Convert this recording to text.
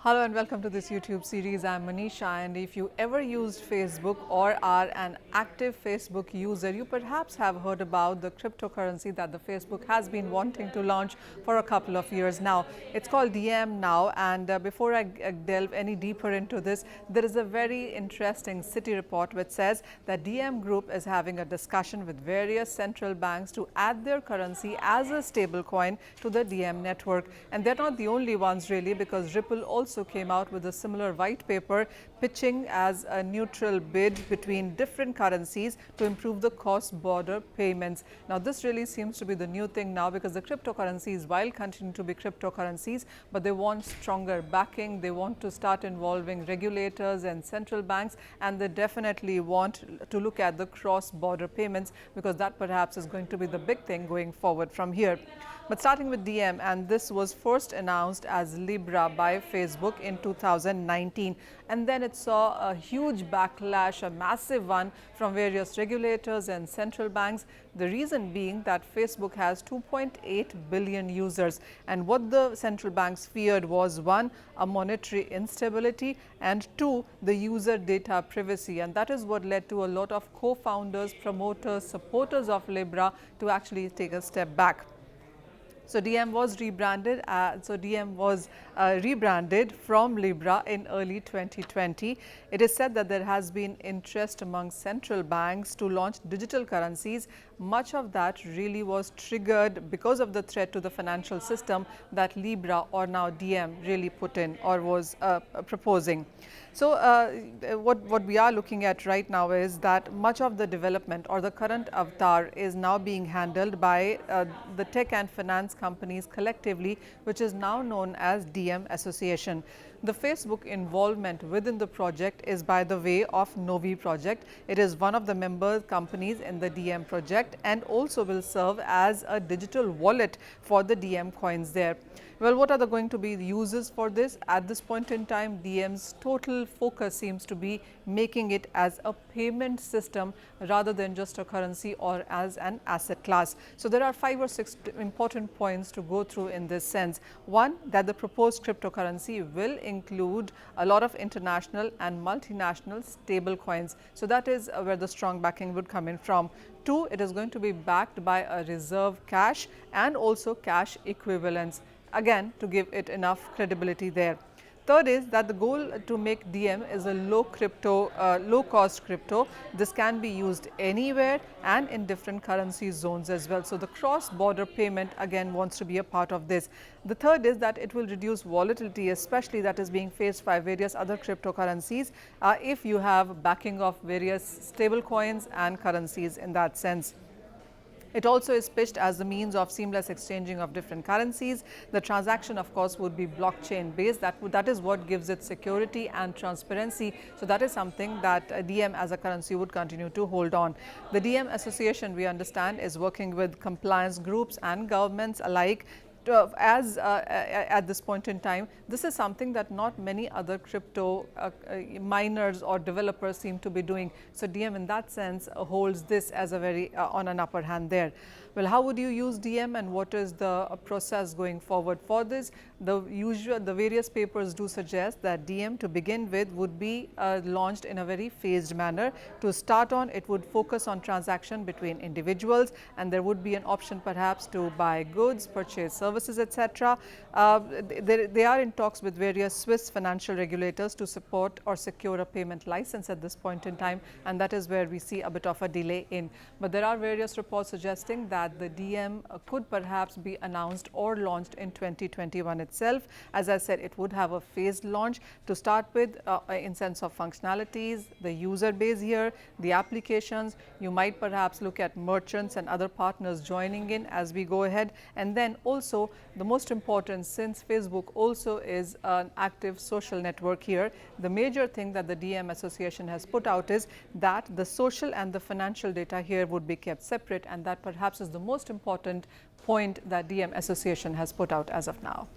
Hello and welcome to this YouTube series. I'm Manisha, and if you ever used Facebook or are an active Facebook user, you perhaps have heard about the cryptocurrency that the Facebook has been wanting to launch for a couple of years now. It's called Diem now, and before I delve any deeper into this, there is a very interesting City report which says that Diem Group is having a discussion with various central banks to add their currency as a stablecoin to the Diem network. And they're not the only ones really, because Ripple also came out with a similar white paper pitching as a neutral bid between different currencies to improve the cross-border payments. Now, this really seems to be the new thing now, because the cryptocurrencies, while continuing to be cryptocurrencies, but they want stronger backing. They want to start involving regulators and central banks, and they definitely want to look at the cross-border payments, because that perhaps is going to be the big thing going forward from here. But starting with Diem, and this was first announced as LIBRA by Facebook in 2019, and then it saw a huge backlash, a massive one from various regulators and central banks. The reason being that Facebook has 2.8 billion users, and what the central banks feared was, one, a monetary instability, and two, the user data privacy. And that is what led to a lot of co-founders, promoters, supporters of LIBRA to actually take a step back. So Diem was rebranded. Rebranded from LIBRA in early 2020. It is said that there has been interest among central banks to launch digital currencies. Much of that really was triggered because of the threat to the financial system that LIBRA, or now Diem, really put in or was proposing. So what we are looking at right now is that much of the development or the current avatar is now being handled by the tech and finance companies collectively, which is now known as Diem Association. The Facebook involvement within the project is by the way of NOVI project. It is one of the member companies in the Diem project, and also will serve as a digital wallet for the Diem coins there. Well, what are going to be the uses for this? At this point in time, Diem's total focus seems to be making it as a payment system rather than just a currency or as an asset class. So there are 5 or 6 important points to go through in this sense. One, that the proposed cryptocurrency will include a lot of international and multinational stable coins. So that is where the strong backing would come in from. Two, it is going to be backed by a reserve cash and also cash equivalents, again to give it enough credibility there. Third is that the goal to make Diem is a low cost crypto. This can be used anywhere and in different currency zones as well. So the cross-border payment again wants to be a part of this. The third is that it will reduce volatility, especially that is being faced by various other cryptocurrencies if you have backing of various stable coins and currencies in that sense. It also is pitched as the means of seamless exchanging of different currencies. The transaction, of course, would be blockchain based. That is what gives it security and transparency. So that is something that Diem as a currency would continue to hold on. The Diem Association, we understand, is working with compliance groups and governments alike. At this point in time, this is something that not many other crypto miners or developers seem to be doing. So Diem in that sense holds this as a very on an upper hand there. Well, how would you use Diem, and what is the process going forward for this? The various papers do suggest that Diem to begin with would be launched in a very phased manner. To start on, it would focus on transaction between individuals, and there would be an option perhaps to buy goods, purchase services, etc. They are in talks with various Swiss financial regulators to support or secure a payment license at this point in time, and that is where we see a bit of a delay in. But there are various reports suggesting that the Diem could perhaps be announced or launched in 2021 itself. As I said, it would have a phased launch to start with in sense of functionalities, the user base here, the applications. You might perhaps look at merchants and other partners joining in as we go ahead. And then also the most important, since Facebook also is an active social network here, the major thing that the Diem Association has put out is that the social and the financial data here would be kept separate, and that perhaps is the most important point that Diem Association has put out as of now.